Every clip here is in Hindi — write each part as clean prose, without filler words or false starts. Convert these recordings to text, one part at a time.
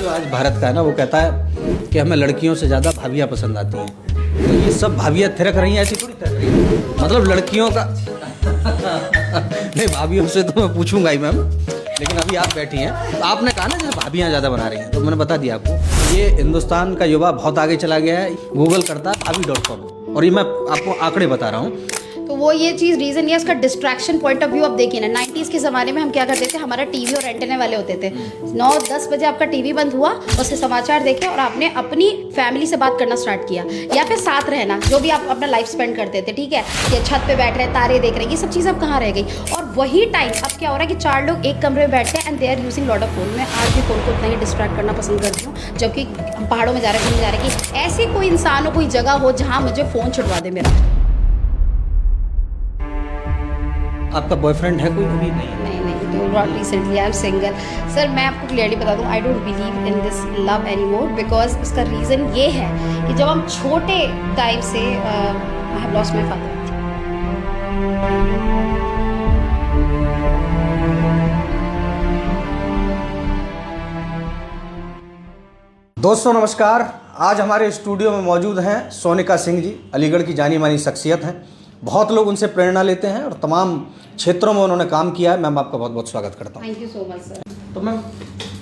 जो आज भारत का है ना, वो कहता है कि हमें लड़कियों से ज़्यादा भाभियाँ पसंद आती हैं। तो ये सब भाभियाँ थिरक रही हैं, ऐसी थोड़ी थिरक रही हैं। मतलब लड़कियों का नहीं, भाभियों से तो मैं पूछूंगा ही मैम, लेकिन अभी आप बैठी हैं तो आपने कहा ना जैसे भाभियाँ ज़्यादा बना रही हैं, तो मैंने बता दिया आपको। ये हिंदुस्तान का युवा बहुत आगे चला गया है। गूगल करता है भाभी.com, और ये मैं आपको आंकड़े बता रहा हूँ। तो वो ये चीज़ रीज़न ये इसका डिस्ट्रैक्शन पॉइंट ऑफ व्यू आप देखिए ना। 90s के ज़माने में हम क्या करते थे, हमारा टीवी और एंटेने वाले होते थे। 9-10 बजे आपका टीवी बंद हुआ, उससे समाचार देखे और आपने अपनी फैमिली से बात करना स्टार्ट किया, या फिर साथ रहना, जो भी आप अपना लाइफ स्पेंड करते थे, ठीक है, या छत पे बैठ रहे तारे देख रहे हैं, ये सब चीज़ अब कहाँ रह गई। और वही टाइम अब क्या हो रहा है कि 4 लोग एक कमरे में बैठते हैं and they are using lot of phone. मैं आज भी फ़ोन को उतना ही डिस्ट्रैक्ट करना पसंद करती हूँ, जबकि हम पहाड़ों में जा रहे हैं, घूमने जा रहे हैं, कि ऐसी कोई इंसान हो, कोई जगह हो जहाँ मुझे फ़ोन छुड़वा दे मेरा। आपका बॉयफ्रेंड है कोई? अभी नहीं, तो not recently, I am single. Sir मैं आपको क्लियरली बता दूं, I don't believe in this love any more, because इसका रीज़न ये है कि जब हम छोटे टाइम से I have lost my father. दोस्तों नमस्कार। आज हमारे स्टूडियो में मौजूद हैं सोनिका सिंह जी, अलीगढ़ की जानी मानी शख्सियत हैं। बहुत लोग उनसे प्रेरणा लेते हैं और तमाम क्षेत्रों में उन्होंने काम किया है। मैम आपका बहुत बहुत स्वागत करता हूँ। Thank you so much sir. तो मैम,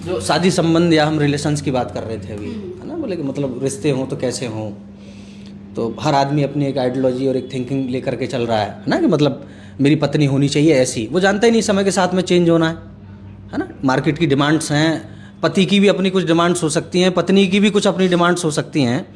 जो शादी संबंध या हम रिलेशंस की बात कर रहे थे अभी, है ना, बोले कि मतलब रिश्ते हों तो कैसे हों, तो हर आदमी अपनी एक आइडियोलॉजी और एक थिंकिंग लेकर के चल रहा है ना, कि मतलब मेरी पत्नी होनी चाहिए ऐसी। वो जानता ही नहीं समय के साथ में चेंज होना है ना। मार्केट की डिमांड्स हैं, पति की भी अपनी कुछ डिमांड्स हो सकती हैं, पत्नी की भी कुछ अपनी डिमांड्स हो सकती हैं,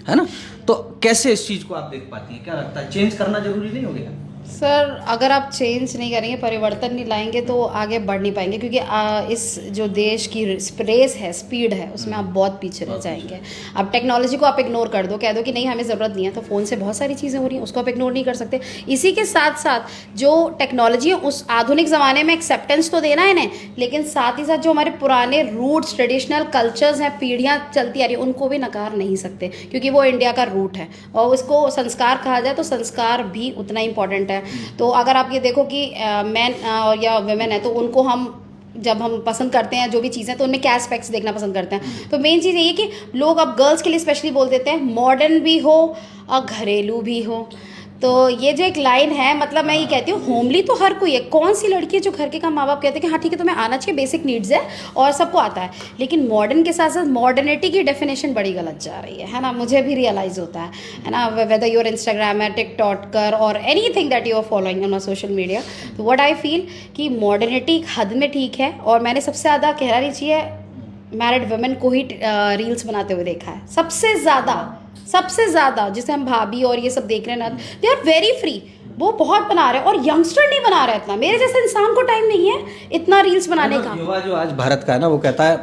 है ना। तो कैसे इस चीज़ को आप देख पाती हैं? क्या लगता है चेंज करना जरूरी नहीं हो गया? सर अगर आप चेंज नहीं करेंगे, परिवर्तन नहीं लाएंगे, तो आगे बढ़ नहीं पाएंगे, क्योंकि इस जो देश की रेस है, स्पीड है, उसमें आप बहुत पीछे रह जाएंगे। अब टेक्नोलॉजी को आप इग्नोर कर दो, कह दो कि नहीं हमें ज़रूरत नहीं है, तो फ़ोन से बहुत सारी चीज़ें हो रही हैं, उसको आप इग्नोर नहीं कर सकते। इसी के साथ साथ जो टेक्नोलॉजी है, उस आधुनिक ज़माने में एक्सेप्टेंस तो देना है इन्हें, लेकिन साथ ही साथ जो हमारे पुराने रूट्स, ट्रेडिशनल कल्चर्स हैं, पीढ़ियाँ चलती आ रही हैं, उनको भी नकार नहीं सकते, क्योंकि वो इंडिया का रूट है। और उसको संस्कार कहा जाए तो संस्कार भी उतना इंपॉर्टेंट है। तो अगर आप ये देखो कि मैन या वुमेन है, तो उनको हम जब हम पसंद करते हैं जो भी चीज़ें, तो उनमें क्या एस्पेक्ट्स देखना पसंद करते हैं। तो मेन चीज़ ये है कि लोग अब गर्ल्स के लिए स्पेशली बोल देते हैं मॉडर्न भी हो और घरेलू भी हो। तो ये जो एक लाइन है, मतलब मैं ये कहती हूँ होमली तो हर कोई है। कौन सी लड़की है जो घर के काम माँ बाप कहते हैं कि हाँ ठीक है तुम्हें आना चाहिए, बेसिक नीड्स है और सबको आता है, लेकिन मॉडर्न के साथ साथ मॉडर्निटी की डेफिनेशन बड़ी गलत जा रही है ना। मुझे भी रियलाइज़ होता है ना, वेदर योर इंस्टाग्राम है, टिकटॉकर और any thing that you are following on social media. तो व्हाट आई फील कि मॉडर्निटी हद में ठीक है, और मैंने सबसे ज़्यादा कह रही चाहिए मैरिड वुमेन को ही रील्स बनाते हुए देखा है सबसे ज़्यादा जिसे हम भाभी और ये सब देख रहे हैं ना, दे आर वेरी फ्री, वो बहुत बना रहे हैं, और यंगस्टर नहीं बना रहा इतना। मेरे जैसे इंसान को टाइम नहीं है इतना रील्स बनाने का। युवा जो आज भारत का है ना, वो कहता है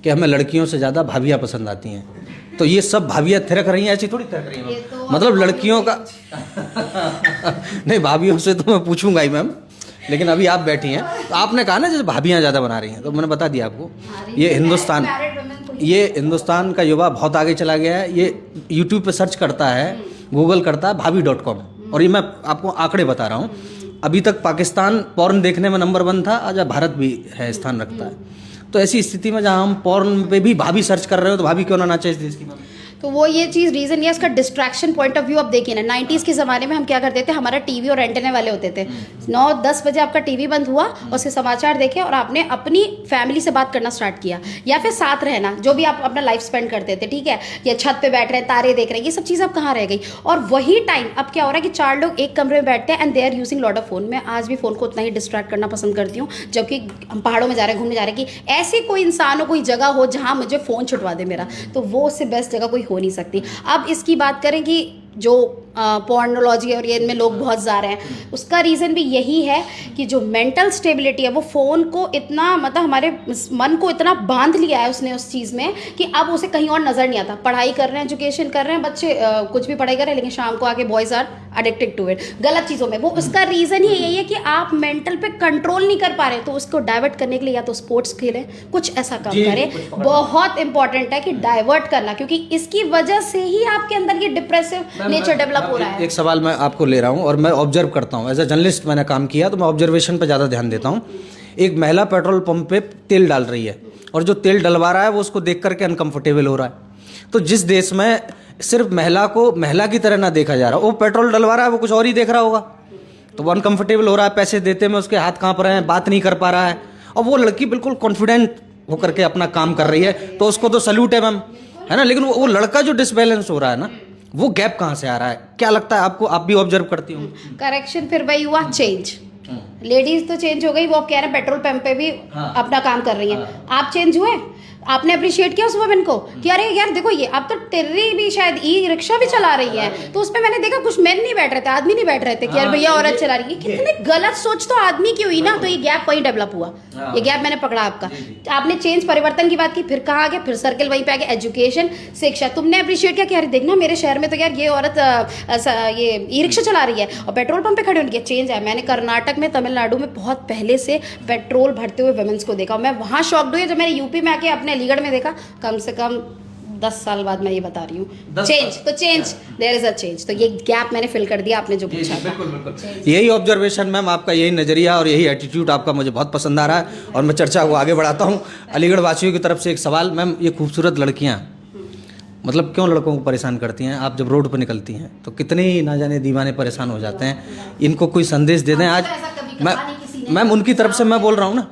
कि हमें लड़कियों से ज़्यादा भाभियाँ पसंद आती हैं। तो ये सब भाभियाँ थिरक रही हैं, ऐसी थोड़ी थिरक रही हैं। तो मतलब लड़कियों का नहीं, भाभियों से तो मैं पूछूंगा ही मैम, लेकिन अभी आप बैठी हैं तो आपने कहा ना जैसे भाभियाँ ज़्यादा बना रही हैं, तो मैंने बता दिया आपको। ये हिंदुस्तान का युवा बहुत आगे चला गया है। ये यूट्यूब पे सर्च करता है, गूगल करता है भाभी.com, और ये मैं आपको आंकड़े बता रहा हूँ। अभी तक पाकिस्तान पॉर्न देखने में नंबर 1 था, आज भारत भी है स्थान रखता है। तो ऐसी स्थिति में जहाँ हम पॉर्न पे भी भाभी सर्च कर रहे हो, तो भाभी क्यों ना चाहिए देश की? तो वो ये चीज़ रीज़न ये इसका डिस्ट्रैक्शन पॉइंट ऑफ व्यू आप देखिए ना। 90s के ज़माने में हम क्या करते थे, हमारा टीवी और एंटेने वाले होते थे। 9-10 बजे आपका टीवी बंद हुआ, उससे समाचार देखे और आपने अपनी फैमिली से बात करना स्टार्ट किया, या फिर साथ रहना, जो भी आप अपना लाइफ स्पेंड करते थे, ठीक है, या छत पे बैठ रहे हैं तारे देख रहे हैं, ये सब चीज़ अब कहाँ रह गई। और वही टाइम अब क्या हो रहा है कि 4 लोग एक कमरे में बैठते हैं and they are using lot of phone. मैं आज भी फ़ोन को उतना ही डिस्ट्रैक्ट करना पसंद करती हूँ, जबकि हम पहाड़ों में जा रहे हैं, घूमने जा रहे हैं, कि ऐसी कोई इंसान हो, कोई जगह हो जहाँ मुझे फ़ोन छुड़वा दे मेरा, तो वो उससे बेस्ट जगह कोई हो नहीं सकती। अब इसकी बात करें कि जो पॉर्नोलॉजी और ये इनमें लोग बहुत जा रहे हैं, उसका रीज़न भी यही है कि जो मेंटल स्टेबिलिटी है, वो फ़ोन को इतना, मतलब हमारे मन को इतना बांध लिया है उसने उस चीज़ में, कि अब उसे कहीं और नज़र नहीं आता। पढ़ाई कर रहे हैं, एजुकेशन कर रहे हैं बच्चे, कुछ भी पढ़ाई कर रहे हैं, लेकिन शाम को आके boys are addicted to it, गलत चीज़ों में। वो उसका रीज़न ही यही है कि आप मेंटल पे कंट्रोल नहीं कर पा रहे, तो उसको डाइवर्ट करने के लिए या तो स्पोर्ट्स खेलें, कुछ ऐसा काम करें। बहुत इंपॉर्टेंट है कि डाइवर्ट करना, क्योंकि इसकी वजह से ही आपके अंदर ये डिप्रेसिव नेचर डेवलप हो रहा है। एक सवाल मैं आपको ले रहा हूँ, और मैं ऑब्जर्व करता हूँ, एज ए जर्नलिस्ट मैंने काम किया, तो मैं ऑब्जर्वेशन पे ज़्यादा ध्यान देता हूँ। एक महिला पेट्रोल पंप पे तेल डाल रही है, और जो तेल डलवा रहा है वो उसको देख करके अनकंफर्टेबल हो रहा है। तो जिस देश में सिर्फ महिला को महिला की तरह ना देखा जा रहा, वो पेट्रोल डलवा रहा है वो कुछ और ही देख रहा होगा, तो वो अनकंफर्टेबल हो रहा है, पैसे देते में उसके हाथ कांप रहे हैं, बात नहीं कर पा रहा है, और वो लड़की बिल्कुल कॉन्फिडेंट होकर के अपना काम कर रही है, तो उसको तो सल्यूट है मैम, है ना। लेकिन वो लड़का जो डिसबैलेंस हो रहा है ना, वो गैप कहाँ से आ रहा है, क्या लगता है आपको? आप भी ऑब्जर्व करती हो। करेक्शन फिर वही हुआ, चेंज। लेडीज तो चेंज हो गई, वो अब कह रहे हैं पेट्रोल पंप पे भी अपना काम कर रही हैं। आप चेंज हुए, आपने अप्रिशिएट किया उस वुमेन को कि अरे यार देखो ये अब तो टेर्री भी शायद ई रिक्शा भी चला रही है, तो उसपे मैंने देखा कुछ मेन नहीं बैठ रहे थे, आदमी नहीं बैठ रहे थे कि यार भैया औरत चला रही है। कितनी गलत सोच तो आदमी की हुई ना, तो ये गैप वही डेवलप हुआ, ये गैप मैंने पकड़ा आपका। आपने चेंज परिवर्तन की बात की, फिर कहाँ आ गया, फिर सर्कल वहीं पे आ गया, एजुकेशन, शिक्षा। तुमने अप्रिशिएट किया कि यार देखना मेरे शहर में तो यार ये औरत ये ई रिक्शा चला रही है और पेट्रोल पंप पे खड़े होने, चेंज है। मैंने कर्नाटक में, तमिलनाडु में बहुत पहले से पेट्रोल भरते हुए वुमेन्स को देखा, मैं वहाँ शॉक्ड हुई जब मैंने यूपी में आके अपने अलीगढ़ में देखा। कम से कम 10 साल बाद मैं ये बता रही हूँ, चेंज तो change, there is a change. तो ये गैप मैंने फिल कर दिया आपने जो पूछा था। बिल्कुल। यही ऑब्जर्वेशन मैम आपका, यही नज़रिया और यही एटीट्यूड आपका मुझे बहुत पसंद आ रहा है, और मैं चर्चा को आगे बढ़ाता हूँ। अलीगढ़ वासियों की तरफ से एक सवाल मैम, ये खूबसूरत लड़कियाँ मतलब क्यों लड़कों को परेशान करती हैं? आप जब रोड पर निकलती हैं तो कितने ही ना जाने दीवाने परेशान हो जाते हैं, इनको कोई संदेश दे दें। आज मैम उनकी तरफ से मैं बोल रहा हूँ ना,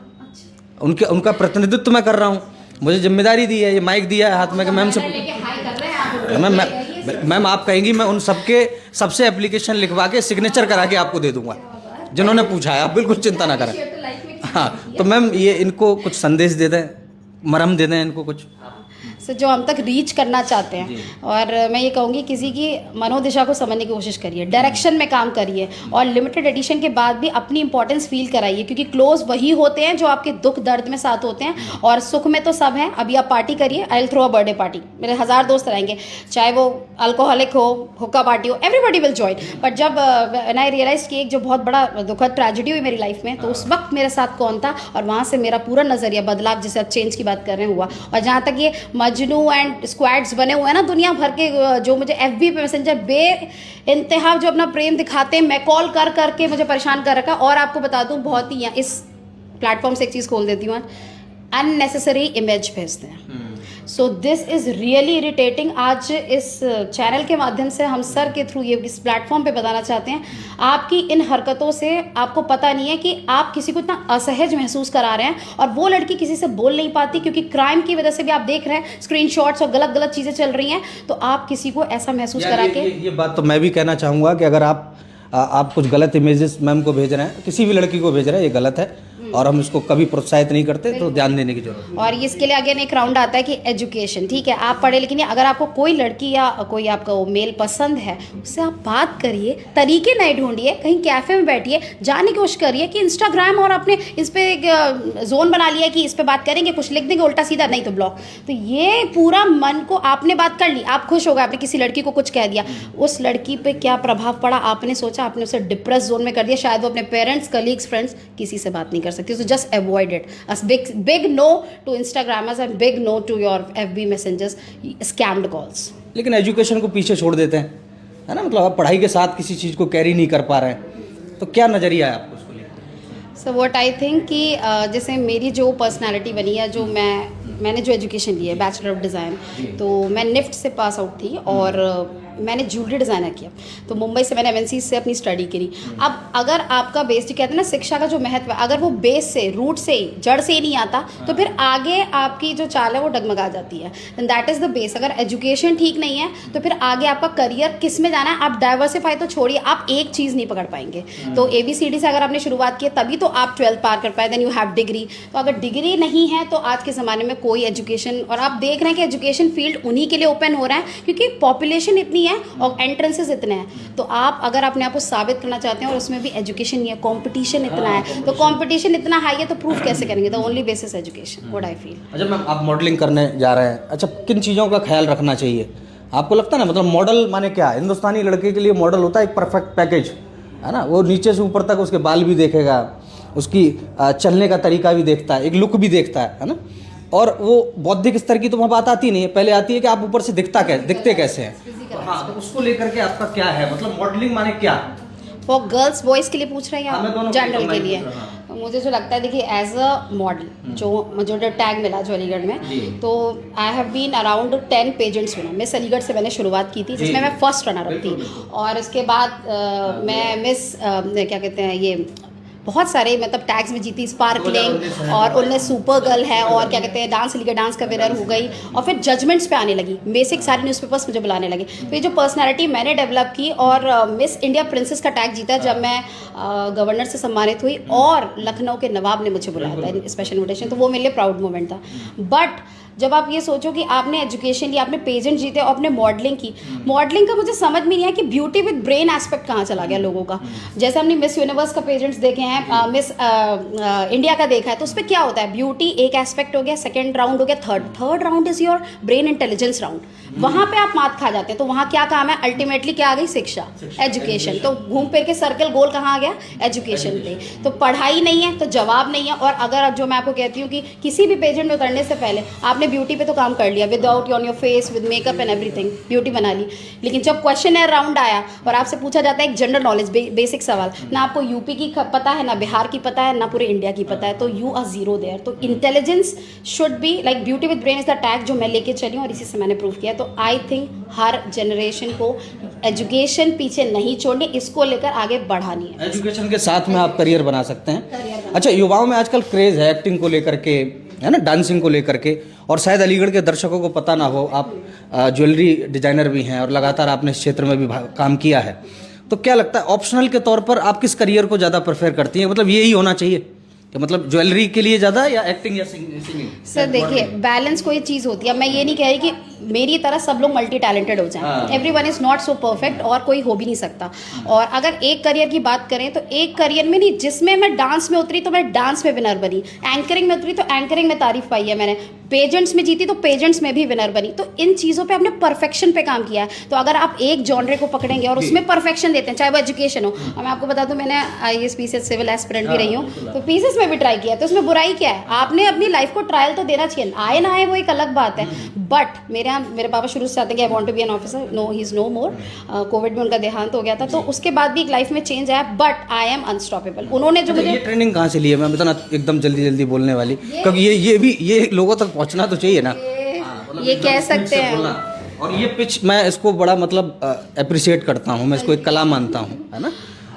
उनका प्रतिनिधित्व मैं कर रहा हूँ, मुझे जिम्मेदारी दी है, ये माइक दिया है हाथ में कि मैम सब मैम आप कहेंगी, मैं उन सबसे एप्लीकेशन लिखवा के सिग्नेचर करा के आपको दे दूंगा जिन्होंने पूछा है, आप बिल्कुल चिंता ना करें। हाँ, तो मैम ये इनको कुछ संदेश दे दें, मरहम दे दें इनको कुछ से जो हम तक रीच करना चाहते हैं। और मैं ये कहूँगी किसी की मनोदिशा को समझने की कोशिश करिए, डायरेक्शन में काम करिए, और लिमिटेड एडिशन के बाद भी अपनी इंपॉर्टेंस फील कराइए, क्योंकि क्लोज वही होते हैं जो आपके दुख दर्द में साथ होते हैं, और सुख में तो सब हैं। अभी आप पार्टी करिए, I will throw a birthday party, मेरे 1000 दोस्त रहेंगे, चाहे वो अल्कोहलिक हो, हुक्का पार्टी हो, एवरीबडी विल जॉइन। बट जब व्हेन आई रियलाइज कि एक जो बहुत बड़ा दुखद ट्रेजेडी हुई मेरी लाइफ में, तो उस वक्त मेरे साथ कौन था, और वहाँ से मेरा पूरा नज़रिया बदलाव, जैसे आप चेंज की बात कर रहे हैं, हुआ। और जहाँ तक ये मजनू एंड स्क्वाड्स बने हुए हैं ना दुनिया भर के, जो मुझे FB पे मैसेंजर बे इंतहा जो अपना प्रेम दिखाते हैं, मैं कॉल कर करके मुझे परेशान कर रखा। और आपको बता दूं, बहुत ही इस प्लेटफॉर्म से एक चीज़ खोल देती हूँ, अननेसेसरी इमेज भेजते हैं। So this is really irritating. आज इस चैनल के माध्यम से हम सर के थ्रू ये इस प्लेटफॉर्म पे बताना चाहते हैं, आपकी इन हरकतों से आपको पता नहीं है कि आप किसी को इतना असहज महसूस करा रहे हैं, और वो लड़की किसी से बोल नहीं पाती, क्योंकि क्राइम की वजह से भी आप देख रहे हैं स्क्रीनशॉट्स और गलत गलत चीज़ें चल रही हैं, तो आप किसी को ऐसा महसूस करा के ये बात तो मैं भी कहना चाहूँगा कि अगर आप कुछ गलत इमेजेस मैम को भेज रहे हैं, किसी भी लड़की को भेज रहे हैं, ये गलत है, और हम इसको कभी प्रोत्साहित नहीं करते, तो ध्यान देने की जरूरत है। और इसके लिए अगेन एक राउंड आता है कि एजुकेशन, ठीक है आप पढ़े लिखे नहीं, अगर आपको कोई लड़की या कोई आपका मेल पसंद है, उससे आप बात करिए, तरीके नए ढूंढिए, कहीं कैफे में बैठिए, जानने की कोशिश करिए कि इंस्टाग्राम और अपने इस पर एक जोन बना लिया कि इस पर बात करेंगे, कुछ लिख देंगे उल्टा सीधा, नहीं तो ब्लॉक। तो ये पूरा मन को आपने बात कर ली, आप खुश हो गए, आपने किसी लड़की को कुछ कह दिया, उस लड़की पे क्या प्रभाव पड़ा आपने सोचा, आपने उसे डिप्रेस जोन में कर दिया, शायद वो अपने पेरेंट्स, कलीग्स, फ्रेंड्स किसी से बात नहीं कर सकती। तो just avoid it. Us big no to Instagrammers and big no to your FB messengers, scammed calls। लेकिन एजुकेशन को पीछे छोड़ देते हैं, है ना, मतलब आप पढ़ाई के साथ किसी चीज़ को कैरी नहीं कर पा रहे हैं, तो क्या नज़रिया है आपको उसको लेकर? सो व्हाट आई थिंक कि जैसे मेरी जो पर्सनालिटी बनी है, जो मैंने जो एजुकेशन ली है, बैचलर ऑफ डिज़ाइन, तो मैं निफ्ट से पास आउट थी, और मैंने ज्वेलरी डिज़ाइनर किया, तो मुंबई से मैंने MNC से अपनी स्टडी करी। अब अगर आपका बेस, जो कहते हैं ना शिक्षा का जो महत्व है, अगर वो बेस से, रूट से, जड़ से ही नहीं आता, तो फिर आगे आपकी जो चाल है वो डगमगा जाती है। That is the base. अगर एजुकेशन ठीक नहीं है, तो फिर आगे आपका करियर किस में जाना है, आप डाइवर्सिफाई तो छोड़िए, आप एक चीज़ नहीं पकड़ पाएंगे। तो ABCD से अगर आपने शुरुआत की तभी तो आप 12th पार कर पाए, देन यू हैव डिग्री। तो अगर डिग्री नहीं है, तो आज के ज़माने में कोई एजुकेशन, और आप देख रहे हैं कि एजुकेशन फील्ड उन्हीं के लिए ओपन हो रहा है, क्योंकि पॉपुलेशन इतनी है और एंट्रेंसेस इतने हैं। तो आप अगर अपने आप को साबित करना चाहते हैं, और उसमें भी एजुकेशन नहीं है, कंपटीशन इतना है, तो कंपटीशन इतना हाई है, तो प्रूफ कैसे करेंगे? The only basis education, what I feel. अच्छा मैम, आप मॉडलिंग करने जा रहे हैं, अच्छा किन चीज़ों का ख्याल रखना चाहिए आपको लगता है ना? मतलब मॉडल माने क्या? हिंदुस्तानी लड़के के लिए मॉडल होता है एक परफेक्ट पैकेज, है ना, वो नीचे से ऊपर तक उसके बाल भी देखेगा, उसकी चलने का तरीका भी देखता है, एक लुक भी देखता है ना, और वो बौद्धिक स्तर की तो वहाँ बात आती नहीं है, पहले आती है कि आप ऊपर से दिखते कैसे हैं। हाँ, तो उसको लेकर के आपका क्या है, मतलब मॉडलिंग माने क्या? फॉर गर्ल्स बॉयज़ के लिए पूछ रहे हैं, या जनरल के लिए? मुझे जो लगता है, देखिए एज अ मॉडल जो मुझे टैग मिला जो अलीगढ़ में, तो I have been around 10 pageants winner. Miss Aligarh से मैंने शुरुआत की थी, जिसमें मैं फर्स्ट रनर अप थी, और उसके बाद मैं मिस क्या कहते हैं ये बहुत सारे मतलब टैग्स में जीती, स्पार्कलिंग, और उनमें सुपर गर्ल है, और क्या कहते हैं डांस अलीगढ़ डांस का विनर हो गई, और फिर जजमेंट्स पे आने लगी, बेसिक सारे न्यूज़पेपर्स मुझे बुलाने लगे। तो ये जो पर्सनालिटी मैंने डेवलप की, और मिस इंडिया प्रिंसेस का टैग जीता जब मैं गवर्नर से सम्मानित हुई, और लखनऊ के नवाब ने मुझे बुलाया था स्पेशल इन्विटेशन, तो वो मेरे लिए प्राउड मोमेंट था। बट जब आप ये सोचो कि आपने एजुकेशन लिया, आपने पेजेंट जीते, और आपने मॉडलिंग की, मॉडलिंग का मुझे समझ में नहीं आया कि ब्यूटी विद ब्रेन एस्पेक्ट कहाँ चला गया लोगों का। जैसे हमने मिस यूनिवर्स का पेजेंट्स देखे हैं, मिस इंडिया का देखा है, तो उस पर क्या होता है, ब्यूटी एक एस्पेक्ट हो गया, सेकेंड राउंड हो गया, third round is your brain intelligence round. वहाँ पे आप मात खा जाते हैं। तो वहाँ क्या काम है, अल्टीमेटली क्या आ गई, शिक्षा, एजुकेशन। तो घूम फिर के सर्कल गोल कहाँ आ गया, एजुकेशन पे। तो पढ़ाई नहीं है तो जवाब नहीं है। और अगर जो मैं आपको कहती हूँ कि किसी भी पेजेंट में उतरने से पहले आपने ब्यूटी पे तो काम कर लिया, without on your face, with makeup and everything, beauty बना ली, लेकिन जब क्वेश्चन राउंड आया और आपसे पूछा जाता है एक जनरल नॉलेज बेसिक सवाल, ना आपको यूपी की पता है, ना बिहार की पता है, ना पूरे इंडिया की पता है, तो यू आर जीरो देयर। तो intelligence should be like beauty with brain is the tag जो मैं लेके चली हूँ, और इसी से मैंने प्रूव किया। तो आई थिंक हर जनरेशन को एजुकेशन पीछे नहीं छोड़नी, इसको लेकर आगे बढ़ानी है। एजुकेशन के साथ में आप करियर बना सकते हैं। अच्छा, युवाओं में आजकल क्रेज है एक्टिंग को लेकर के, है ना, डांसिंग को लेकर के, और शायद अलीगढ़ के दर्शकों को पता ना हो, आप ज्वेलरी डिजाइनर भी हैं और लगातार आपने इस क्षेत्र में भी काम किया है। तो क्या लगता है ऑप्शनल के तौर पर आप किस करियर को ज़्यादा प्रेफर करती हैं? मतलब यही होना चाहिए कि मतलब ज्वेलरी के लिए ज़्यादा, या एक्टिंग या सिंगिंग? सर देखिए, बैलेंस कोई चीज़ होती है। मैं ये नहीं कह रही कि मेरी तरह सब लोग मल्टी टैलेंटेड हो जाएं। Everyone is not so perfect, और कोई हो भी नहीं सकता। और अगर एक करियर की बात करें तो एक करियर में नहीं, जिसमें मैं डांस में उतरी तो मैं डांस में विनर बनी, एंकरिंग में उतरी तो एंकरिंग में तारीफ पाई है मैंने, पेजेंट्स में जीती तो पेजेंट्स में भी विनर बनी। तो इन चीज़ों पे आपने परफेक्शन पे काम किया है। तो अगर आप एक जॉनरे को पकड़ेंगे और उसमें परफेक्शन देते हैं, चाहे वो एजुकेशन हो, और मैं आपको बता दूं मैंने IAS PCS सिविल एस्पिरेंट भी रही हूँ, तो पीसीएस में भी ट्राई किया, तो उसमें बुराई क्या है? आपने अपनी लाइफ को ट्रायल तो देना चाहिए, आए ना आए वो एक अलग बात है। बट मेरे पापा शुरू से चाहते हैं कि I want to be an officer, no he is no more. Covid में उनका देहांत हो गया था, तो उसके बाद भी एक लाइफ में चेंज आया, बट आई एम अनस्टॉपेबल। उन्होंने जो मुझे, ये ट्रेनिंग कहाँ से ली है? मैं इतना एकदम जल्दी बोलने वाली, क्योंकि ये लोगों तक पहुँचना तो चाहिए ना, ये कह सकते हैं। और ये पिच मैं इसको बड़ा मतलब अप्रिशिएट करता हूँ, मैं इसको एक कला मानता हूँ, है ना,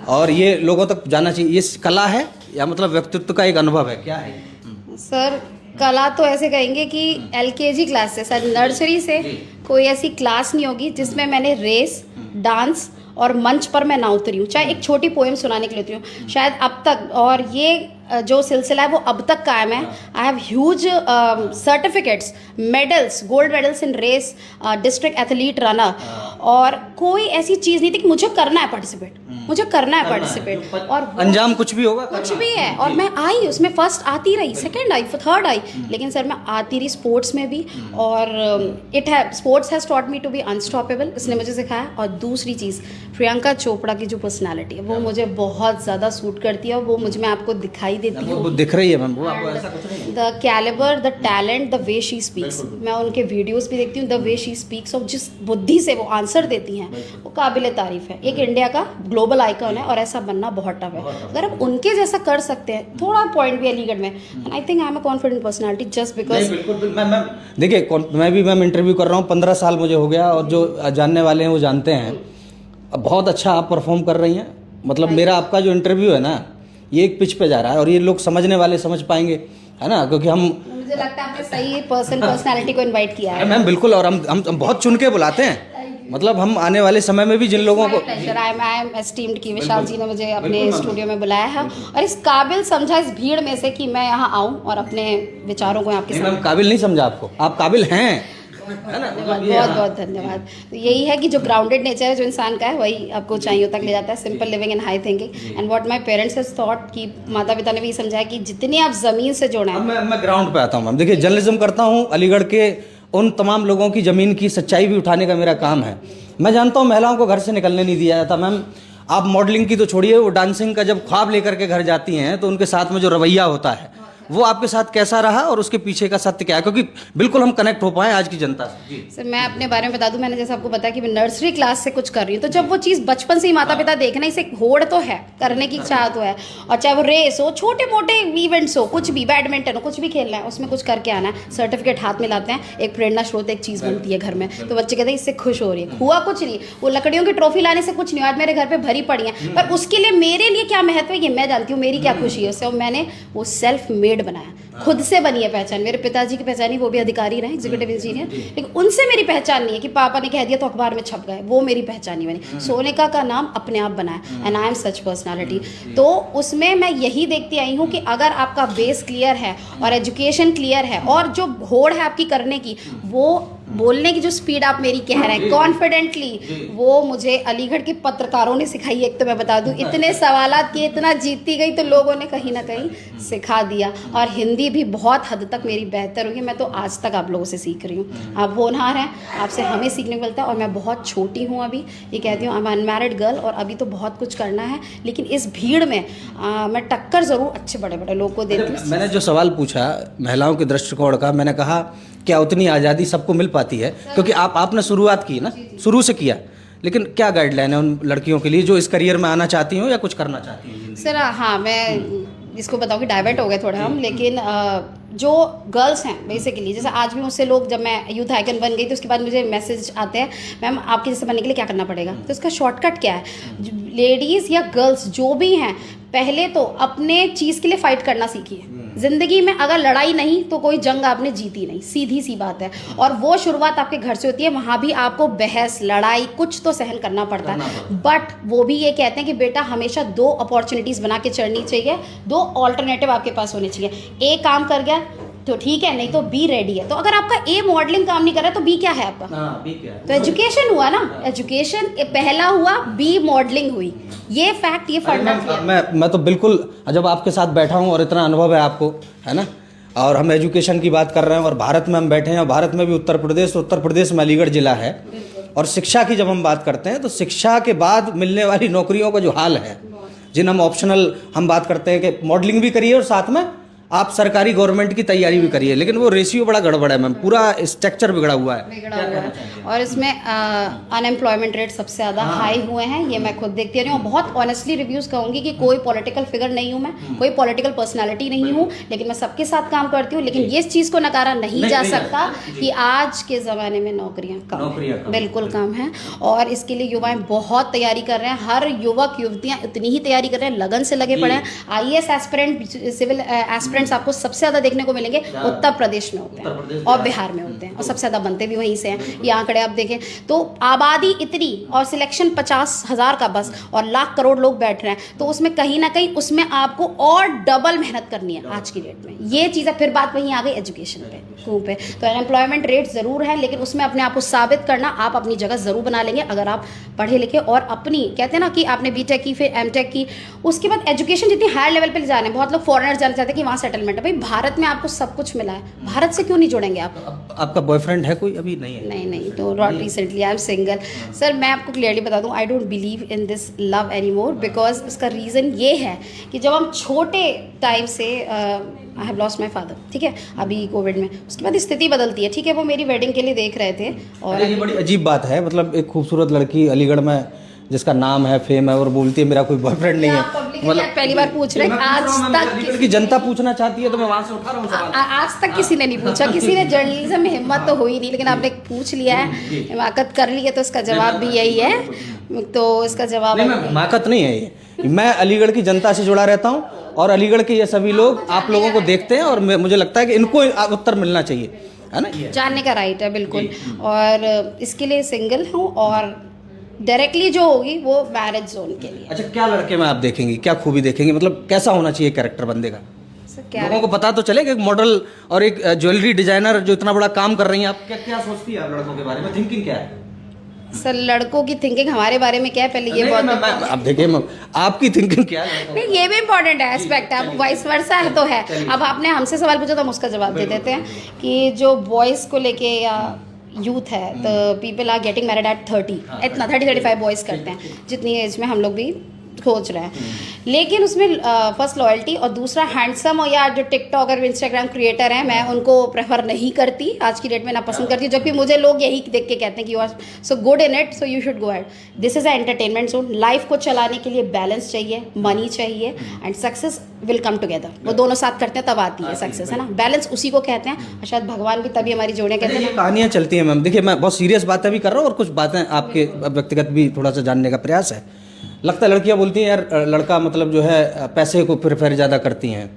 और ये लोगों तक जाना चाहिए। ये कला है या मतलब व्यक्तित्व का एक अनुभव है, क्या है? सर कला तो ऐसे कहेंगे कि LKG क्लास से, सर नर्सरी से कोई ऐसी क्लास नहीं होगी जिसमें मैंने रेस, डांस और मंच पर मैं ना उतरी हूँ, चाहे एक छोटी पोएम सुनाने के लिए उतरी हूँ शायद अब तक। और ये जो सिलसिला है वो अब तक कायम है। I have huge certificates, medals, gold medals in race, district athlete runner, और कोई ऐसी चीज़ नहीं थी कि मुझे करना है पार्टिसिपेट, मुझे करना है पार्टिसिपेट, और अंजाम कुछ भी होगा, कुछ भी है। और मैं आई उसमें, फर्स्ट आती रही, सेकंड आई, थर्ड आई, लेकिन सर मैं आती रही स्पोर्ट्स में भी। और sports has taught me to be unstoppable, इसने मुझे सिखाया। और दूसरी चीज़, प्रियंका चोपड़ा की जो पर्सनालिटी है वो मुझे बहुत ज़्यादा सूट करती है, और वो मुझ में आपको दिखाई देती है, वो दिख रही है मैम, वो आपको ऐसा कुछ नहीं? The calibre, the talent, the way she speaks, मैं उनके वीडियोस भी देखती हूँ, द वे शी स्पीक्स, और जिस बुद्धि से वो आंसर देती हैं वो काबिल तारीफ है। एक इंडिया का ग्लोबल आइकन है, और ऐसा बनना बहुत टफ है। अगर आप उनके जैसा कर सकते हैं, थोड़ा पॉइंट भी अलीगढ़ में, and I think I am a confident personality just because. बिल्कुल मैम, देखिए मैं भी मैम इंटरव्यू कर रहा हूँ, 15 साल मुझे हो गया, और जो जानने वाले हैं वो जानते हैं, बहुत अच्छा आप परफॉर्म कर रही हैं। मतलब मेरा आपका जो इंटरव्यू है ना, ये एक पिच पे जा रहा है, और ये लोग समझने वाले समझ पाएंगे, है ना, क्योंकि मुझे लगता है आपने सही पर्सनालिटी को इनवाइट किया है मैम। बिल्कुल, और हम बहुत चुन के बुलाते हैं, मतलब हम आने वाले समय में भी जिन लोगों को, आई एम एस्टीम्ड कि विशाल जी ने मुझे अपने स्टूडियो में बुलाया है, और इस काबिल समझा इस भीड़ में से कि मैं यहाँ आऊँ और अपने विचारों को आपके सामने। मैम काबिल नहीं समझा आपको, आप काबिल हैं, है ना? बहुत बहुत धन्यवाद। तो यही है कि जो ग्राउंडेड नेचर है जो इंसान का है, वही आपको ऊंचाइयों तक ले जाता है। Simple living and high thinking, and what my parents has thought, कि माता पिता ने भी समझाया कि जितनी आप जमीन से जुड़े हैं। मैं ग्राउंड पे आता हूँ मैम। देखिए, जर्नलिज्म करता हूँ, अलीगढ़ के उन तमाम लोगों की ज़मीन की सच्चाई भी उठाने का मेरा काम है। मैं जानता हूँ महिलाओं को घर से निकलने नहीं दिया जाता मैम। आप मॉडलिंग की तो छोड़िए, वो डांसिंग का जब ख्वाब लेकर के घर जाती हैं तो उनके साथ में जो रवैया होता है वो आपके साथ कैसा रहा और उसके पीछे का सत्य क्या है, क्योंकि बिल्कुल हम कनेक्ट हो पाए आज की जनता से। जी सर, मैं अपने बारे में बता दूं, मैंने जैसे आपको बताया कि मैं नर्सरी क्लास से कुछ कर रही हूँ, तो जब वो चीज़ बचपन से ही माता पिता देखना, इसे होड़ तो है, करने की चाह तो है, और चाहे वो रेस हो, छोटे मोटे इवेंट्स हो, कुछ भी, बैडमिंटन हो, कुछ भी खेलना है, उसमें कुछ करके आना है, सर्टिफिकेट हाथ में लाते हैं, एक प्रेरणा स्रोत एक चीज़ बनती है घर में, तो बच्चे कहते हैं इससे खुश हो रही है। हुआ कुछ नहीं, वो लकड़ियों की ट्रॉफी लाने से कुछ नहीं, आज मेरे घर पे भरी पड़ी है, पर उसके लिए मेरे लिए क्या महत्व है ये मैं जानती हूँ, मेरी क्या खुशी है उससे, और मैंने वो सेल्फ मेड बनाया, खुद से बनी है पहचान। मेरे पिताजी की पहचान, वो भी अधिकारी रहे, एग्जीक्यूटिव इंजीनियर, लेकिन उनसे मेरी पहचान नहीं है कि पापा ने कह दिया तो अखबार में छप गए, वो मेरी पहचान नहीं बनी। सोनिका का नाम अपने आप बना है, and I am such personality. तो उसमें मैं यही देखती आई हूँ कि अगर आपका बेस क्लियर है और एजुकेशन क्लियर है और जो होड़ है आपकी करने की, वो बोलने की जो स्पीड आप मेरी कह रहे हैं कॉन्फिडेंटली, वो मुझे अलीगढ़ के पत्रकारों ने सिखाई। एक तो मैं बता दूं, इतने सवालात किए, इतना जीतती गई, तो लोगों ने कहीं ना कहीं सिखा दिया, और हिंदी भी बहुत हद तक मेरी बेहतर हुई है। मैं तो आज तक आप लोगों से सीख रही हूँ, आप होनहार हैं, आपसे हमें सीखने को मिलता है। और मैं बहुत छोटी हूँ अभी, ये कहती हूँ, आई एम अनमैरिड गर्ल, और अभी तो बहुत कुछ करना है, लेकिन इस भीड़ में मैं टक्कर ज़रूर अच्छे बड़े बड़े लोगों को देती हूँ। मैंने जो सवाल पूछा महिलाओं के दृष्टिकोण का, मैंने कहा क्या उतनी आज़ादी सबको मिल पाती है, क्योंकि आपने शुरुआत की ना, शुरू से किया, लेकिन क्या गाइडलाइन है उन लड़कियों के लिए जो इस करियर में आना चाहती हो या कुछ करना चाहती हैं? सर हाँ, मैं इसको बताऊँ कि डाइवर्ट हो गए थोड़े हम, लेकिन जो गर्ल्स हैं बेसिकली, जैसे आज भी मुझसे लोग, जब मैं यूथ आइकन बन गई तो उसके बाद मुझे मैसेज आते हैं, मैम आपके जैसे बनने के लिए क्या करना पड़ेगा, तो इसका शॉर्टकट क्या है, लेडीज़ या गर्ल्स जो भी हैं, पहले तो अपने चीज़ के लिए फाइट करना सीखिए। जिंदगी में अगर लड़ाई नहीं तो कोई जंग आपने जीती नहीं, सीधी सी बात है, और वो शुरुआत आपके घर से होती है। वहाँ भी आपको बहस, लड़ाई, कुछ तो सहन करना पड़ता है, बट वो भी ये कहते हैं कि बेटा हमेशा 2 अपॉर्चुनिटीज़ बना के चढ़नी चाहिए, 2 ऑल्टरनेटिव आपके पास होने चाहिए। ए काम कर गया तो ठीक है, नहीं तो बी रेडी है। तो अगर आपका ए मॉडलिंग काम नहीं कर रहा तो बी क्या है आपका? बी क्या है? तो एजुकेशन हुआ ना, एजुकेशन पहला हुआ, बी मॉडलिंग हुई, ये फैक्ट, ये फंडा। मैं तो बिल्कुल, जब आपके साथ बैठा हूँ और इतना अनुभव है आपको, है ना, और हम एजुकेशन की बात कर रहे हैं और भारत में हम बैठे हैं, और भारत में भी उत्तर प्रदेश में अलीगढ़ जिला है, और शिक्षा की जब हम बात करते हैं तो शिक्षा के बाद मिलने वाली नौकरियों का जो हाल है, जिन हम ऑप्शनल हम बात करते हैं कि मॉडलिंग भी करिए और साथ में आप सरकारी गवर्नमेंट की तैयारी भी करिए, लेकिन वो रेशियो बड़ा गड़बड़ है मैम, पूरा स्ट्रक्चर बिगड़ा हुआ है। और इसमें अनएम्प्लॉयमेंट रेट सबसे ज़्यादा हाई हुए हैं, ये मैं खुद देखती रही हूँ। बहुत ऑनेस्टली रिव्यूज़ कहूँगी कि कोई पॉलिटिकल फिगर नहीं हूँ मैं, कोई पॉलिटिकल पर्सनालिटी नहीं हूँ, लेकिन मैं सबके साथ काम करती हूँ। लेकिन ये चीज़ को नकारा नहीं जा सकता कि आज के ज़माने में नौकरियाँ कम, बिल्कुल कम हैं, और इसके लिए युवाएँ बहुत तैयारी कर रहे हैं। हर युवक युवतियाँ इतनी ही तैयारी कर रहे हैं, लगन से लगे पड़े हैं। IAS एस्पिरेंट, सिविल एस्पिरेंट आपको सबसे ज्यादा देखने को मिलेंगे उत्तर प्रदेश में होते हैं और बिहार में होते हैं, और सबसे ज्यादा बनते भी वहीं से हैं। ये आंकड़े आप देखें तो आबादी इतनी, और सिलेक्शन 50,000 का बस, और लाख करोड़ लोग बैठ रहे हैं, तो उसमें कहीं ना कहीं उसमें आपको और डबल मेहनत करनी है आज की डेट में। ये चीज़ है। फिर बात वहीं आ गई एजुकेशन पे, तो अनएम्प्लॉयमेंट रेट ज़रूर है, लेकिन उसमें अपने आप को साबित करना, आप अपनी जगह ज़रूर बना लेंगे अगर आप पढ़े लिखे और अपनी, कहते हैं ना कि आपने बीटेक की, फिर एमटेक की, उसके बाद एजुकेशन जितनी हायर लेवल पे ले जाना है। बहुत लोग फॉरेनर जाना चाहते हैं कि वहाँ सेटलमेंट है। भाई भारत में आपको सब कुछ मिला है, भारत से क्यों नहीं जुड़ेंगे आप? आपका बॉयफ्रेंड है कोई? अभी नहीं है। नहीं, तो not recently, I am single. Sir मैं आपको क्लियरली बता दूं, I don't believe in this love any more, because उसका रीज़न ये है कि जब हम छोटे टाइम से, I have lost my father, ठीक है, अभी कोविड में, उसके बाद स्थिति बदलती है, ठीक है, वो मेरी वेडिंग के लिए देख रहे थे। और ये बड़ी अजीब बात है, मतलब एक खूबसूरत लड़की अलीगढ़ में जिसका नाम है, फेम है, और बोलती है मेरा कोई बॉयफ्रेंड नहीं है। मतलब पहली बार पूछ रहे हैं, आज तक की जनता पूछना चाहती है, तो मैं वहां से उठा रहा हूं सवाल। आज तक किसी ने नहीं पूछा, किसी ने जर्नलिज्म में हिम्मत तो हुई नहीं, लेकिन आपने पूछ लिया है, हिमाकत कर ली है, तो इसका जवाब भी यही है। तो इसका जवाब हिमाकत नहीं है ये, मैं अलीगढ़ की जनता से जुड़ा रहता हूँ, और अलीगढ़ के ये सभी लोग आप लोगों को देखते हैं, और मुझे लगता है कि इनको उत्तर मिलना चाहिए, है ना, जानने का राइट है बिल्कुल। और इसके लिए सिंगल हूँ, और डायरेक्टली जो होगी वो मैरिज जोन के लिए। अच्छा, क्या लड़के में आप देखेंगी, क्या खूबी देखेंगी, मतलब कैसा होना चाहिए कैरेक्टर बंदे का? लोगों को पता तो चले कि एक मॉडल और एक ज्वेलरी डिजाइनर जो इतना बड़ा काम कर रही हैं, आप क्या सोचती है लड़कों के बारे में, थिंकिंग क्या है? सर लड़कों की थिंकिंग हमारे बारे में क्या है, पहले ये बहुत, अब देखिए आपकी थिंकिंग क्या है? नहीं, ये भी इम्पोर्टेंट है एस्पेक्ट है, अब वाइस वर्सा है तो है। अब आपने हमसे सवाल पूछा तो हम उसका जवाब दे देते हैं कि जो बॉयज़ को लेके या यूथ है, तो people are getting married at 30, इतना 30-35 बॉयज़ करते हैं, जितनी एज में हम लोग भी खोज रहे हैं, लेकिन उसमें फर्स्ट लॉयल्टी और दूसरा हैंडसम और या जो टिकटॉकर इंस्टाग्राम क्रिएटर हैं, मैं उनको प्रेफर नहीं करती आज की डेट में, ना पसंद करती हूँ, जबकि मुझे लोग यही देख के कहते हैं कि you are so good in it, so you should go at. This is a entertainment zone. Life को चलाने के लिए बैलेंस चाहिए, मनी चाहिए, and success will come together. वो दोनों साथ करते हैं तब आती है सक्सेस, है ना। बैलेंस उसी को कहते हैं, और शायद भगवान भी तभी हमारी जोड़ियाँ कहते हैं। कहानियाँ चलती हैं मैम। देखिए, मैं बहुत सीरियस बातें भी कर रहा हूँ और कुछ बातें आपके व्यक्तिगत भी थोड़ा सा जानने का प्रयास है। लगता है लड़कियां बोलती हैं यार लड़का मतलब जो है पैसे को प्रेफर ज़्यादा करती हैं,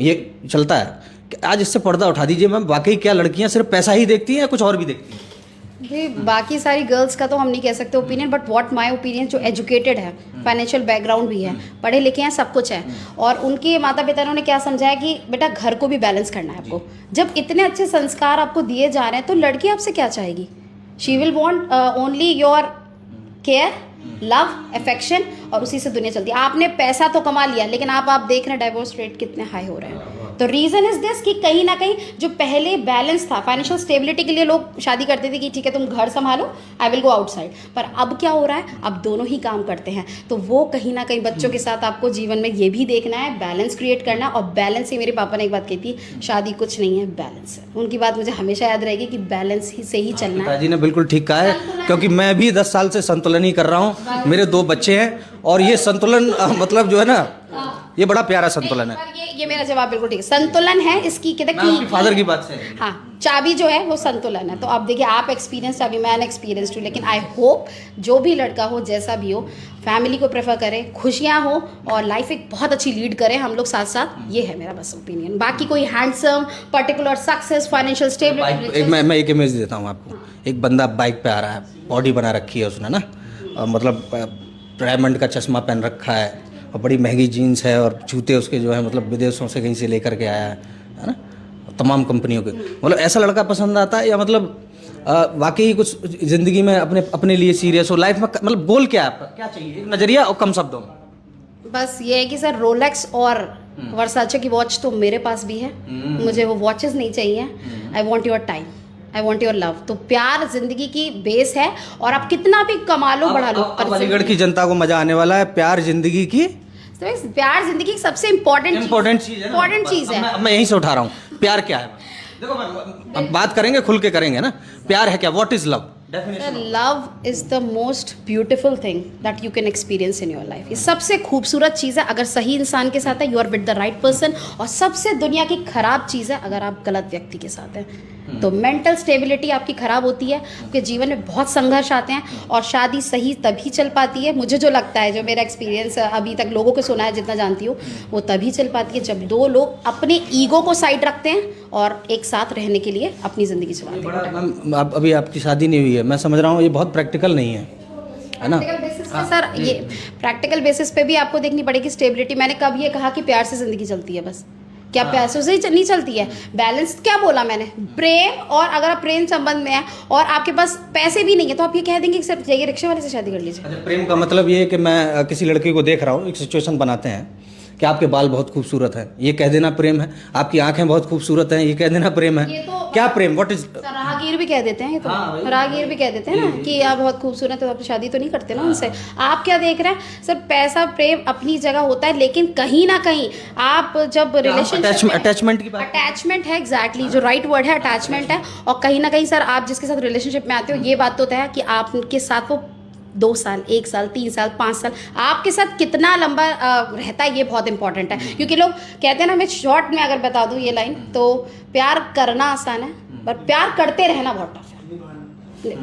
ये चलता है। आज इससे पर्दा उठा दीजिए मैम, वाकई क्या लड़कियां सिर्फ पैसा ही देखती हैं या कुछ और भी देखती हैं? जी, बाकी सारी गर्ल्स का तो हम नहीं कह सकते opinion, but what my opinion, जो एजुकेटेड है, फाइनेंशियल बैकग्राउंड भी है, पढ़े लिखे हैं, सब कुछ है, और उनके माता पिता ने क्या समझाया कि बेटा घर को भी बैलेंस करना है आपको। जब इतने अच्छे संस्कार आपको दिए जा रहे हैं तो लड़की आपसे क्या चाहेगी? She will want only your care, love, affection, और उसी से दुनिया चलती है। आपने पैसा तो कमा लिया, लेकिन आप देख रहे हैं डाइवोर्स रेट कितने हाई हो रहे हैं। तो रीज़न इज दिस कि कहीं ना कहीं जो पहले बैलेंस था, फाइनेंशियल स्टेबिलिटी के लिए लोग शादी करते थे कि ठीक है तुम घर संभालो, आई विल गो आउटसाइड, पर अब क्या हो रहा है, अब दोनों ही काम करते हैं। तो वो कहीं ना कहीं बच्चों के साथ आपको जीवन में ये भी देखना है, बैलेंस क्रिएट करना। और बैलेंस ही, मेरे पापा ने एक बात कही थी, शादी कुछ नहीं है, बैलेंस है। उनकी बात मुझे हमेशा याद रहेगी कि बैलेंस ही से ही चलना है। पिताजी ने बिल्कुल ठीक कहा है, क्योंकि मैं भी 10 साल से संतुलन ही कर रहा हूँ। मेरे 2 बच्चे हैं और ये संतुलन मतलब जो है ना, ये बड़ा प्यारा संतुलन है। पर ये मेरा जवाब बिल्कुल ठीक है, संतुलन है इसकी, कहते मैं आपके फादर की बात से। हाँ, चाबी जो है वो संतुलन है। तो आप देखिए, आप एक्सपीरियंस, अभी मैं एक्सपीरियंस हूँ, लेकिन आई होप जो भी लड़का हो, जैसा भी हो, फैमिली को प्रेफर करे, खुशियाँ हो और लाइफ एक बहुत अच्छी लीड करे, हम लोग साथ साथ। ये है मेरा बस ओपिनियन। बाकी कोई handsome, particular success, financial stability. मैं एक इमेज देता हूँ आपको। एक बंदा बाइक पे आ रहा है, बॉडी बना रखी है उसने ना, मतलब डायमंड का चश्मा पहन रखा है और बड़ी महंगी जीन्स है और जूते उसके जो है मतलब विदेशों से कहीं से लेकर के आया है ना, तमाम कंपनियों के। मतलब ऐसा लड़का पसंद आता है, या मतलब वाकई कुछ ज़िंदगी में अपने लिए सीरियस हो, लाइफ में मतलब गोल क्या है आपका, क्या चाहिए, एक नज़रिया और कम शब्दों में? बस ये है कि सर, रोलेक्स और वर्साचे की वॉच तो मेरे पास भी है, मुझे वो वॉचेस नहीं चाहिए। I want your time, I want your love. तो प्यार जिंदगी की बेस है, और आप कितना भी कमा लो, बढ़ा लो। अलीगढ़ की जनता को मजा आने वाला है। प्यार जिंदगी की, प्यार जिंदगी की सबसे इम्पोर्टेंट चीज है। मैं यहीं से उठा रहा हूँ। प्यार क्या है? देखो, मैं बात करेंगे, खुल के करेंगे ना। प्यार है क्या? What is love? Love is the most beautiful thing that you can experience in your life. ये सबसे खूबसूरत चीज़ है अगर सही इंसान के साथ है, you are with the right person. और सबसे दुनिया की खराब चीज़ है अगर आप गलत व्यक्ति के साथ हैं। तो मेंटल स्टेबिलिटी आपकी खराब होती है, आपके जीवन में बहुत संघर्ष आते हैं, और शादी सही तभी चल पाती है, मुझे जो लगता है, जो मेरा एक्सपीरियंस अभी तक लोगों को सुना है, जितना जानती हूँ, वो तभी चल पाती है जब 2 लोग अपने ईगो को साइड रखते हैं और एक साथ रहने के लिए अपनी ज़िंदगी चलाते हैं। अभी आपकी शादी नहीं हुई है, मैं समझ रहा हूँ ये बहुत प्रैक्टिकल नहीं है ना? प्रैक्टिकल बेसिस पे सर, ये प्रैक्टिकल बेसिस पे भी आपको देखनी पड़ेगी स्टेबिलिटी। मैंने कब ये कहा कि प्यार से ज़िंदगी चलती है? बस क्या पैसों से ही नहीं चलती है? बैलेंस क्या बोला मैंने? प्रेम। और अगर आप प्रेम संबंध में हैं और आपके पास पैसे भी नहीं है, तो आप ये कह देंगे कि सिर्फ जाइए रिक्शे वाले से शादी कर लीजिए। अच्छा, प्रेम का मतलब ये है कि मैं किसी लड़की को देख रहा हूँ, एक सिचुएशन बनाते हैं कि आपके बाल बहुत खूबसूरत हैं, ये कह देना प्रेम है। आपकी आंखें बहुत खूबसूरत हैं, ये कह देना प्रेम है। तो क्या प्रेम? What is? राहगीर भी कह देते हैं, ये तो राहगीर भी कह देते हैं ना कि आप बहुत खूबसूरत है, तो आप शादी तो नहीं करते ना उनसे। आप क्या देख रहे हैं? सर, पैसा प्रेम अपनी जगह होता है, लेकिन कहीं ना कहीं आप जब रिलेशनशिप, अटैचमेंट की बात, अटैचमेंट है, एग्जैक्टली जो राइट वर्ड है, अटैचमेंट है। और कहीं ना कहीं सर, आप जिसके साथ रिलेशनशिप में आते हो, ये बात तो तय है कि आपके साथ वो 2 साल, 1 साल, 3 साल, 5 साल आपके साथ कितना लंबा रहता है, ये बहुत इंपॉर्टेंट है। क्योंकि लोग कहते हैं ना, मैं शॉर्ट में अगर बता दूं ये लाइन, तो प्यार करना आसान है, पर प्यार करते रहना बहुत टफ है।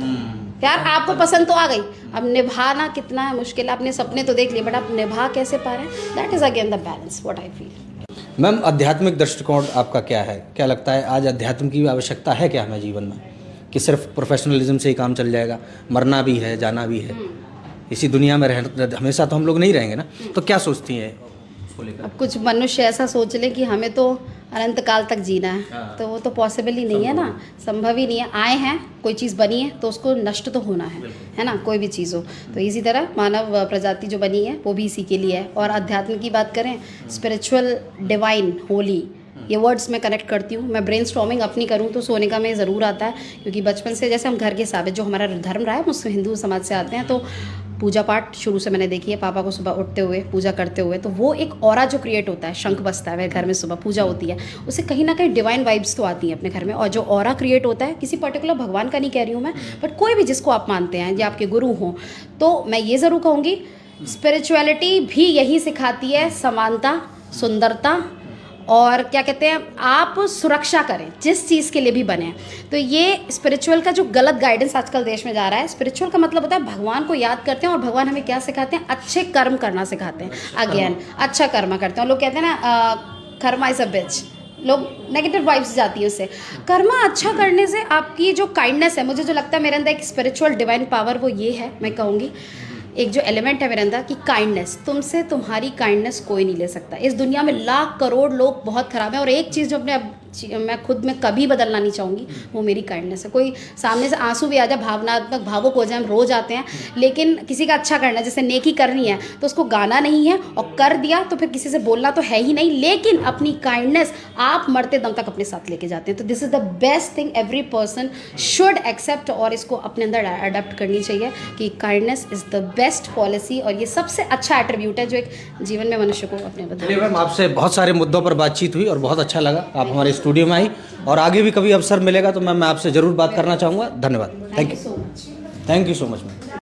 प्यार आपको पसंद तो आ गई, अब निभाना कितना है मुश्किल है। आपने सपने तो देख लिए, बट आप निभा कैसे पा रहे हैं, that is again the balance, what I feel. Ma'am, आध्यात्मिक दृष्टिकोण आपका क्या है? क्या लगता है आज अध्यात्म की आवश्यकता है क्या हमें जीवन में, कि सिर्फ प्रोफेशनलिज्म से ही काम चल जाएगा? मरना भी है, जाना भी है, इसी दुनिया में हमेशा तो हम लोग नहीं रहेंगे ना। तो क्या सोचती हैं उसको लेकर? अब कुछ मनुष्य ऐसा सोच ले कि हमें तो अनंत काल तक जीना है, तो वो तो पॉसिबल ही नहीं है ना, संभव ही नहीं है। आए हैं, कोई चीज़ बनी है तो उसको नष्ट तो होना है ना, कोई भी चीज़ हो। तो इसी तरह मानव प्रजाति जो बनी है वो भी इसी के लिए है। और अध्यात्म की बात करें, स्पिरिचुअल, डिवाइन, होली, ये वर्ड्स मैं कनेक्ट करती हूँ। मैं ब्रेन स्टॉर्मिंग अपनी करूँ तो सोने का में ज़रूर आता है, क्योंकि बचपन से जैसे हम घर के हिसाब है, जो हमारा धर्म रहा है, मुझसे हिंदू समाज से आते हैं, तो पूजा पाठ शुरू से मैंने देखी है, पापा को सुबह उठते हुए पूजा करते हुए, तो वो एक ऑरा जो क्रिएट होता है, शंख बजता है मेरे घर में सुबह पूजा होती है, उससे कहीं ना कहीं डिवाइन वाइब्स तो आती हैं अपने घर में। और जो ऑरा क्रिएट होता है, किसी पर्टिकुलर भगवान का नहीं कह रही हूँ मैं, बट कोई भी जिसको आप मानते हैं या आपके गुरु हों, तो मैं ये ज़रूर कहूँगी स्पिरिचुअलिटी भी यही सिखाती है समानता, सुंदरता, और क्या कहते हैं, आप सुरक्षा करें जिस चीज़ के लिए भी बने। तो ये स्पिरिचुअल का जो गलत गाइडेंस आजकल देश में जा रहा है, स्पिरिचुअल का मतलब होता है भगवान को याद करते हैं, और भगवान हमें क्या सिखाते हैं, अच्छे कर्म करना सिखाते हैं। अगेन अच्छा कर्म करते हैं। लोग कहते हैं ना कर्मा इज अ बिच, लोग नेगेटिव वाइब्स जाती है उससे। कर्मा अच्छा करने से आपकी जो काइंडनेस है, मुझे जो लगता है मेरे अंदर एक स्पिरिचुअल डिवाइन पावर वो ये है, मैं कहूँगी एक जो एलिमेंट है मेरे अंदर कि काइंडनेस, तुमसे तुम्हारी काइंडनेस कोई नहीं ले सकता। इस दुनिया में लाख करोड़ लोग बहुत खराब हैं, और एक चीज़ जो मैं खुद में कभी बदलना नहीं चाहूँगी वो मेरी काइंडनेस है। कोई सामने से आंसू भी आ जाए, भावनात्मक भावुक हो जाए, हम रो जाते हैं, लेकिन किसी का अच्छा करना है, जैसे नेकी करनी है तो उसको गाना नहीं है, और कर दिया तो फिर किसी से बोलना तो है ही नहीं, लेकिन अपनी काइंडनेस आप मरते दम तक अपने साथ लेके जाते हैं। तो this is the best thing every person should accept, और इसको अपने अंदर अडेप्ट करनी चाहिए कि kindness is the best policy, और ये सबसे अच्छा एट्रीब्यूट है जो एक जीवन में मनुष्य को अपने बताया। मैम आपसे बहुत सारे मुद्दों पर बातचीत हुई और बहुत अच्छा लगा, आप हमारे स्टूडियो में आई, और आगे भी कभी अवसर मिलेगा तो मैं आपसे ज़रूर बात करना चाहूँगा। धन्यवाद। Thank you so much. Thank you so much ma'am.